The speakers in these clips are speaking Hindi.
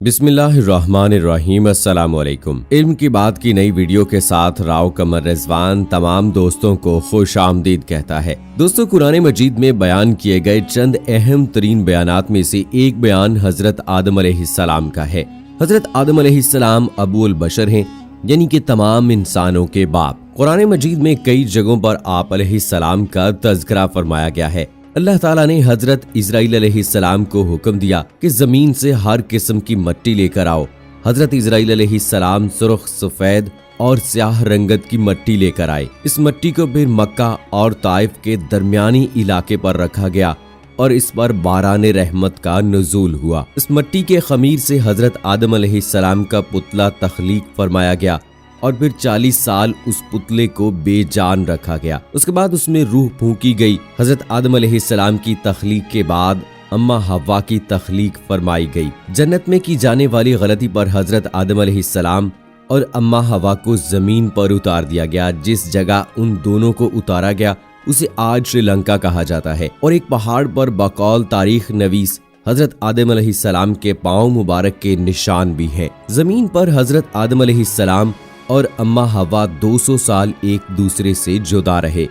बिस्मिल्लाहिर्रहमानिर्रहीम। अस्सलामुअलैकुम। इल्म की बात की नई वीडियो के साथ राव कमर रिजवान तमाम दोस्तों को खुश आमदीद कहता है। दोस्तों, कुरान मजीद में बयान किए गए चंद अहम तरीन बयानात में से एक बयान हजरत आदम अलैहिस्सलाम का है। हजरत आदम अलैहिस्सलाम अबुल बशर हैं, यानी कि तमाम इंसानों के बाप। कुरान मजीद में कई जगहों पर आप अलैहिस्सलाम का तज़किरा फरमाया गया है। अल्लाह ताला ने हजरत इजराइल अलैहिस्सलाम को हुक्म दिया कि जमीन से हर किस्म की मिट्टी लेकर आओ। हजरत इजराइल अलैहिस्सलाम सुर्ख, सफेद और स्याह रंगत की मिट्टी लेकर आए। इस मिट्टी को फिर मक्का और ताइफ के दरमियानी इलाके पर रखा गया और इस पर बारान रहमत का नुज़ूल हुआ। इस मिट्टी के खमीर से हजरत आदम अलैहिस्सलाम का पुतला तख्लीक फरमाया गया और फिर 40 साल उस पुतले को बेजान रखा गया। उसके बाद उसमें रूह फूंकी गई। हजरत आदम अलैहिस्सलाम की तख्लीक के बाद अम्मा हव्वा की तख्लीक फरमाई गई। जन्नत में की जाने वाली गलती पर हजरत आदम अलैहिस्सलाम और अम्मा हव्वा को जमीन पर उतार दिया गया। जिस जगह उन दोनों को उतारा गया उसे आज श्रीलंका कहा जाता है और एक पहाड़ पर बकौल तारीख नवीस हजरत आदम अलैहिस्सलाम के पांव मुबारक के निशान भी हैं। जमीन पर हजरत आदम अलैहिस्सलाम और अम्मा हवा 200 साल एक दूसरे से जुदा रहे।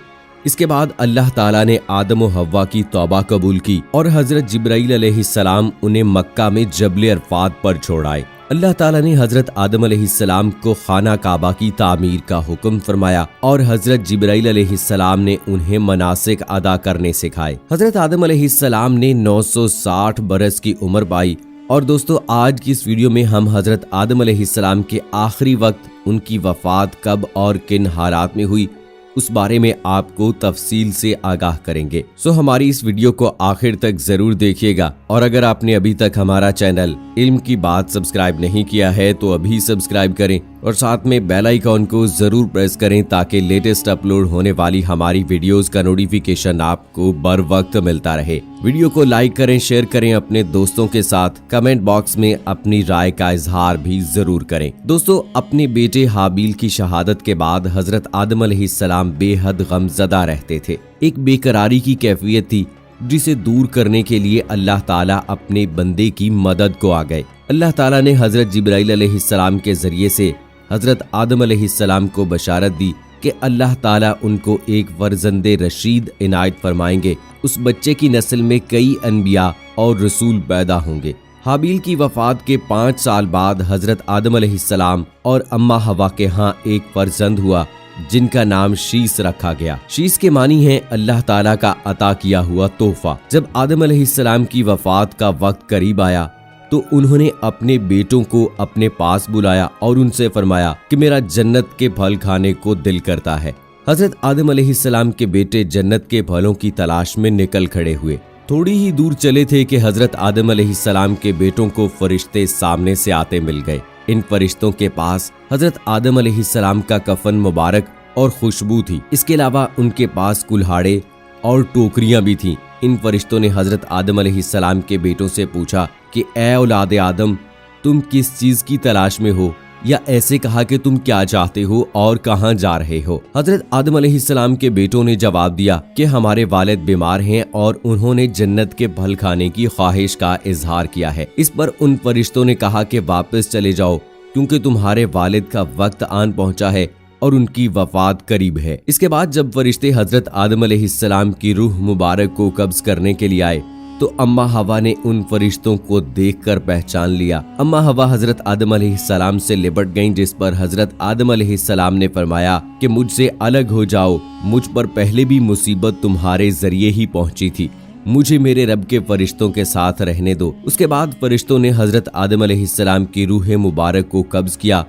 इसके बाद अल्लाह ताला ने आदम और हव्वा की तौबा कबूल की और हजरत जिब्राइल अलैहिस्सलाम उन्हें मक्का में जबल अरफात पर छोड़ाए। अल्लाह ताला ने हजरत आदम अलैहिस्सलाम को खाना काबा की तामीर का हुक्म फरमाया और हजरत जिब्राइल अलैहिस्सलाम ने उन्हें मनासिक अदा करने सिखाए। हजरत आदम अलैहिस्सलाम ने 960 बरस की उम्र पाई। और दोस्तों, आज की इस वीडियो में हम हजरत आदम अलैहिस्सलाम के आखिरी वक्त, उनकी वफात कब और किन हालात में हुई, उस बारे में आपको तफसील से आगाह करेंगे। सो हमारी इस वीडियो को आखिर तक जरूर देखिएगा और अगर आपने अभी तक हमारा चैनल इल्म की बात सब्सक्राइब नहीं किया है तो अभी सब्सक्राइब करें और साथ में बेल आइकॉन को जरूर प्रेस करें ताकि लेटेस्ट अपलोड होने वाली हमारी वीडियोस का नोटिफिकेशन आपको बर वक्त मिलता रहे। वीडियो को लाइक करें, शेयर करें अपने दोस्तों के साथ। कमेंट बॉक्स में अपनी राय का इजहार भी जरूर करें। दोस्तों, अपने बेटे हाबील की शहादत के बाद हजरत आदम अलैहिस्सलाम बेहद गमज़दा रहते थे। एक बेकरारी की कैफियत थी जिसे दूर करने के लिए अल्लाह ताला अपने बंदे की मदद को आ गए। अल्लाह ताला ने हजरत जिब्राइल अलैहिस्सलाम के जरिए से हजरत आदम अलैहिस्सलाम को बशारत दी कि अल्लाह ताला उनको एक फर्जंदे रशीद इनायत फरमाएंगे। उस बच्चे की नस्ल में कई अनबिया और रसूल पैदा होंगे। हाबील की वफात के 5 साल बाद हजरत आदम अलैहिस्सलाम और अम्मा हवा के यहाँ एक फर्जंद हुआ जिनका नाम शीस रखा गया। शीस के मानी है अल्लाह ताला का अता किया हुआ तोहफा। जब आदम अलैहिस्सलाम की वफात का वक्त करीब आया तो उन्होंने अपने बेटों को अपने पास बुलाया और उनसे फरमाया कि मेरा जन्नत के फल खाने को दिल करता है। हजरत आदम अलैहिस्सलाम के बेटे जन्नत के फलों की तलाश में निकल खड़े हुए। थोड़ी ही दूर चले थे कि हजरत आदम अलैहिस्सलाम के बेटों को फरिश्ते सामने से आते मिल गए। इन फरिश्तों के पास हजरत आदम अलैहिस्सलाम का कफन मुबारक और खुशबू थी। इसके अलावा उनके पास कुल्हाड़े और टोकरियां भी थीं। इन फरिश्तों ने हजरत आदम अलैहिस्सलाम के बेटों से पूछा कि ए औलाद आदम, तुम किस चीज की तलाश में हो, या ऐसे कहा कि तुम क्या चाहते हो और कहां जा रहे हो। हजरत आदम अलैहिस्सलाम के बेटों ने जवाब दिया कि हमारे वालिद बीमार हैं और उन्होंने जन्नत के फल खाने की ख्वाहिश का इजहार किया है। इस पर उन फरिश्तों ने कहा कि वापस चले जाओ क्योंकि तुम्हारे वालिद का वक्त आन पहुंचा है और उनकी वफात करीब है। इसके बाद जब फरिश्ते हजरत आदम अलैहिस्सलाम की रूह मुबारक को कब्ज करने के लिए आए तो अम्मा हवा ने उन फरिश्तों को देखकर पहचान लिया। अम्मा हवा हजरत आदम अलैहिस्सलाम से लिपट गईं, जिस पर हजरत आदम अलैहिस्सलाम ने फरमाया कि मुझसे अलग हो जाओ, मुझ पर पहले भी मुसीबत तुम्हारे जरिए ही पहुंची थी, मुझे मेरे रब के फरिश्तों के साथ रहने दो। उसके बाद फरिश्तों ने हजरत आदम अलैहिस्सलाम की रूह मुबारक को कब्ज किया।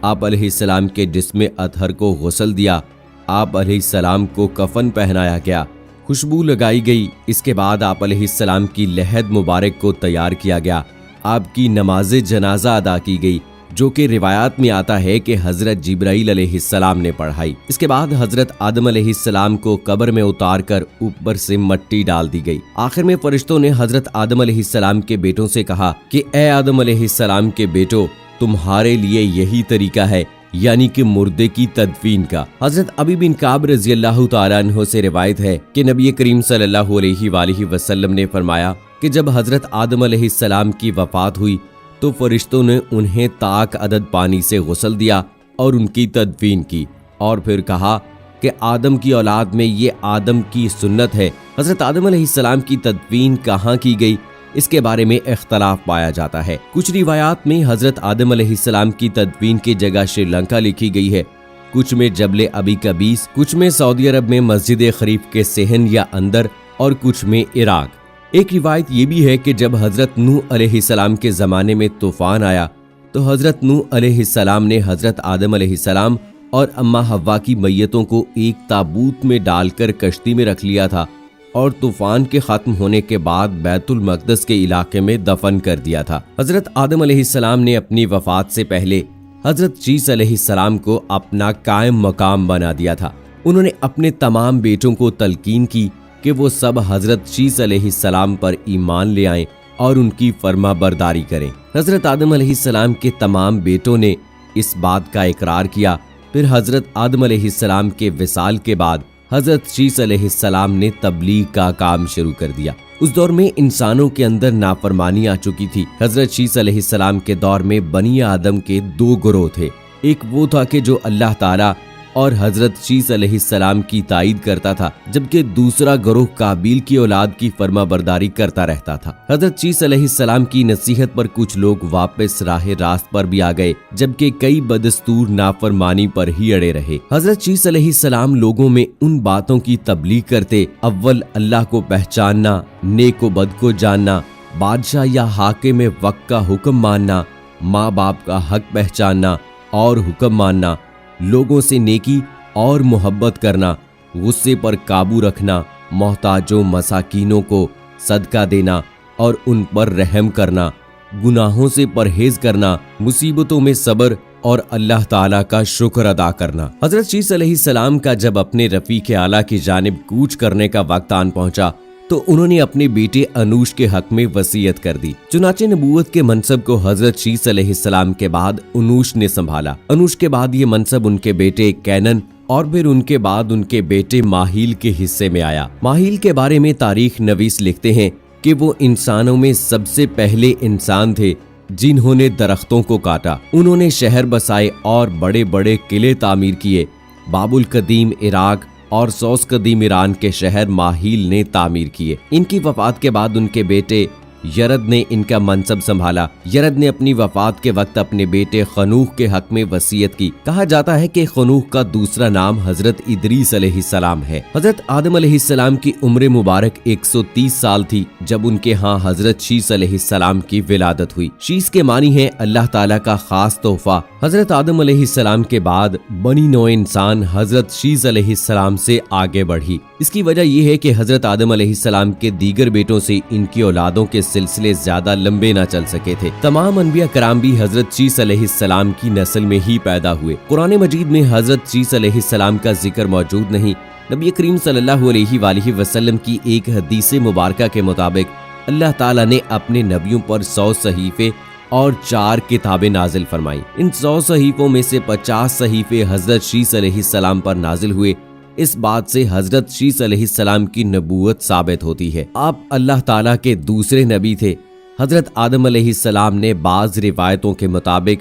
आप अलैहिस्सलाम के जिस्म अतहर को गुस्ल दिया। आप अलैहिस्सलाम को कफन पहनाया गया, खुशबू लगाई गई। इसके बाद आप अलैहिस्सलाम की लहद मुबारक को तैयार किया गया। आपकी नमाज जनाजा अदा की गई जो कि रिवायात में आता है कि हजरत जिब्राइल अलैहिस्सलाम ने पढ़ाई। इसके बाद हजरत आदम अलैहिस्सलाम को कब्र में उतारकर ऊपर से मिट्टी डाल दी गई। आखिर में फरिश्तों ने हजरत आदम अलैहिस्सलाम के बेटों से कहा कि ए आदम अलैहिस्सलाम के बेटो, तुम्हारे लिए यही तरीका है, यानी कि मुर्दे की तदफीन का। हजरत अबी बिन काब रज़ी अल्लाह तआला अन्हु से रिवायत है कि नबी करीम सल्लल्लाहु अलैहि वसल्लम ने फरमाया कि जब हजरत आदम अलैहिस्सलाम की वफात हुई तो फरिश्तों ने उन्हें ताक अदद पानी से गुस्ल दिया और उनकी तदफीन की और फिर कहा कि आदम की औलाद में ये आदम की सुन्नत है। हजरत आदम अलैहिस्सलाम की तदफीन कहाँ की गई, इसके बारे में इख्तलाफ पाया जाता है। कुछ रिवायात में हजरत आदम अलैहिस्सलाम की तदफीन की जगह श्रीलंका लिखी गई है, कुछ में जबले अबी कबीस, कुछ में सऊदी अरब में मस्जिद खरीफ के सेहन या अंदर और कुछ में इराक। एक रिवायत ये भी है कि जब हजरत नूह अलैहिस्सलाम के ज़माने में तूफान आया तो हजरत नूह अलैहिस्सलाम ने हजरत आदम अलैहिस्सलाम और अम्मा हव्वा की मैयतों को एक ताबूत में डालकर कश्ती में रख लिया था और तूफान के खत्म होने के बाद बैतुल मक़दस के इलाके में दफन कर दिया था। हजरत आदम अलैहिस्सलाम ने अपनी वफात से पहले हजरत शीस अलैहिस्सलाम को अपना कायम मकाम बना दिया था। उन्होंने अपने तमाम बेटों को तलकीन की कि वो सब हजरत शीस अलैहिस्सलाम पर ईमान ले आएं और उनकी फर्मा बरदारी करें। हजरत आदम अलैहिस्सलाम के तमाम बेटों ने इस बात का इकरार किया। फिर हजरत आदम अलैहिस्सलाम के विसाल के बाद हजरत शीस अलैहिस्सलाम ने तबलीग का काम शुरू कर दिया। उस दौर में इंसानों के अंदर नाफरमानी आ चुकी थी। हजरत शीस अलैहिस्सलाम के दौर में बनी आदम के दो गिरोह थे। एक वो था कि जो अल्लाह ताला और हजरत शीस अलैहिस्सलाम की ताईद करता था, जबकि दूसरा गिरोह काबिल की औलाद की फर्मा बरदारी करता रहता था। हजरत शीस अलैहिस्सलाम की नसीहत पर कुछ लोग वापस राह रास्त पर भी आ गए, जबकि कई बदस्तूर नाफरमानी पर ही अड़े रहे। हजरत शीस अलैहिस्सलाम लोगों में उन बातों की तबलीग करते, अव्वल अल्लाह को पहचानना, नेक व बद को जानना, बादशाह या हाकिम वक्त का हुक्म मानना, माँ बाप का हक पहचानना और हुक्म मानना, लोगों से नेकी और मोहब्बत करना, गुस्से पर काबू रखना, मोहताजों मसाकीनों को सदका देना और उन पर रहम करना, गुनाहों से परहेज करना, मुसीबतों में सब्र और अल्लाह ताला का शुक्र अदा करना। हजरत शीस अलैहिस्सलाम का जब अपने रफीक आला की जानिब कूच करने का वक्त आन पहुंचा तो उन्होंने अपने बेटे अनूश के हक में वसीयत कर दी। चुनाचे नबूवत के मनसब को हजरत शीस अलैहिस्सलाम के बाद अनूश ने संभाला। अनूश के बाद ये मनसब उनके बेटे कैनन और फिर उनके बाद उनके बेटे माहील के हिस्से में आया। माहील के बारे में तारीख नवीस लिखते हैं कि वो इंसानों में सबसे पहले इंसान थे जिन्होंने दरख्तों को काटा। उन्होंने शहर बसाए और बड़े बड़े किले तामीर किए। बाबुल कदीम इराक और सौस कदीम ईरान के शहर माहील ने तामीर किए। इनकी वफात के बाद उनके बेटे यरद ने इनका मनसब संभाला। यरद ने अपनी वफात के वक्त अपने बेटे खनूख के हक में वसीयत की। कहा जाता है कि खनूख का दूसरा नाम हजरत इदरीस अलैहिस्सलाम है। हजरत आदम अलैहिस्सलाम की उम्र मुबारक 130 साल थी जब उनके यहाँ हजरत शीस अलैहिस्सलाम की विलादत हुई। शीस के मानी है अल्लाह ताला का खास तोहफा। हजरत आदम अलैहिस्सलाम के बाद बनी नौ इंसान हजरत शीस अलैहिस्सलाम से आगे बढ़ी। इसकी वजह यह है कि हजरत आदम अलैहिस्सलाम के दीगर बेटों से इनकी औलादों के सिलसिले ज्यादा लंबे न चल सके थे। तमाम अनबिया कराम भी हजरत शीस अलैहिस्सलाम की नस्ल में ही पैदा हुए। कुरान मजीद में हजरत शीस अलैहिस्सलाम का जिक्र मौजूद नहीं। नबी करीम सल्लल्लाहु अलैहि वसल्लम की एक हदीस मुबारका के मुताबिक अल्लाह ताला ने अपने नबियों पर 100 सहीफे और 4 किताबें नाजिल फरमाई। इन 100 सहीफों में से 50 सहीफे हजरत शीस अलैहिस्सलाम पर नाजिल हुए। इस बात से हजरत शीस अलैहिस्सलाम की नबूवत साबित होती है। आप अल्लाह ताला के दूसरे नबी थे। हजरत आदम अलैहिस्सलाम ने बाज रिवायतों के मुताबिक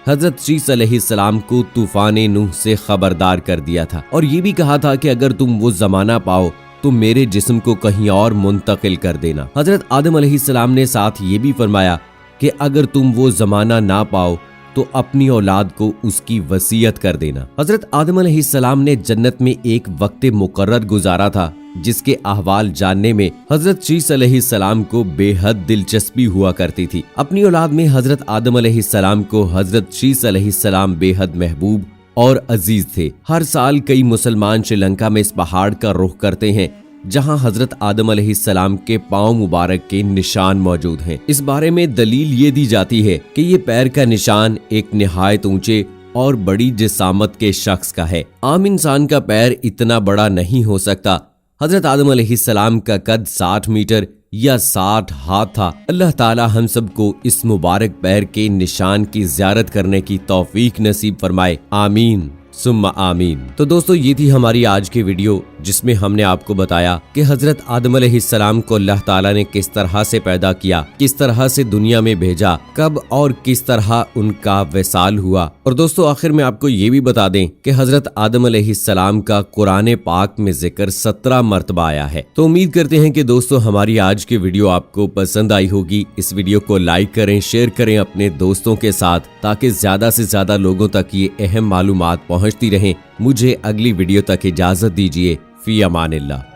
हजरत शीस अलैहिस्सलाम को तूफान नूह से खबरदार कर दिया था और ये भी कहा था कि अगर तुम वो जमाना पाओ तो मेरे जिस्म को कहीं और मुंतकिल कर देना। हजरत आदम अलैहिस्सलाम ने साथ ये भी फरमाया कि अगर तुम वो जमाना ना पाओ तो अपनी औलाद को उसकी वसीयत कर देना। हजरत आदम अलैहिस्सलाम ने जन्नत में एक वक्त मुकर्रर गुजारा था जिसके अहवाल जानने में हजरत शीस अलैहिस्सलाम को बेहद दिलचस्पी हुआ करती थी। अपनी औलाद में हजरत आदम अलैहिस्सलाम को हजरत शीस अलैहिस्सलाम बेहद महबूब और अजीज थे। हर साल कई मुसलमान श्रीलंका में इस पहाड़ का रुख करते हैं जहां हजरत आदम अलैहिस्सलाम के पांव मुबारक के निशान मौजूद हैं। इस बारे में दलील ये दी जाती है कि ये पैर का निशान एक निहायत ऊंचे और बड़ी जिसामत के शख्स का है। आम इंसान का पैर इतना बड़ा नहीं हो सकता। हजरत आदम अलैहिस्सलाम का कद 60 मीटर या 60 हाथ था। अल्लाह ताला हम सबको इस मुबारक पैर के निशान की ज़ियारत करने की तौफीक नसीब फरमाए। आमीन सुम्मा आमीन। तो दोस्तों ये थी हमारी आज की वीडियो, जिसमें हमने आपको बताया कि हजरत आदम अलैहिस्सलाम को अल्लाह ताला ने किस तरह से पैदा किया, किस तरह से दुनिया में भेजा, कब और किस तरह उनका विसाल हुआ। और दोस्तों आखिर में आपको ये भी बता दें कि हजरत आदम अलैहिस्सलाम का कुरान पाक में जिक्र 17 मरतबा आया है। तो उम्मीद करते हैं कि दोस्तों हमारी आज की वीडियो आपको पसंद आई होगी। इस वीडियो को लाइक करें, शेयर करें अपने दोस्तों के साथ, ताकि ज्यादा से ज्यादा लोगों तक ये अहम मालूमात पहुंचती रहें। मुझे अगली वीडियो तक इजाजत दीजिए। फी अमानिल्लाह।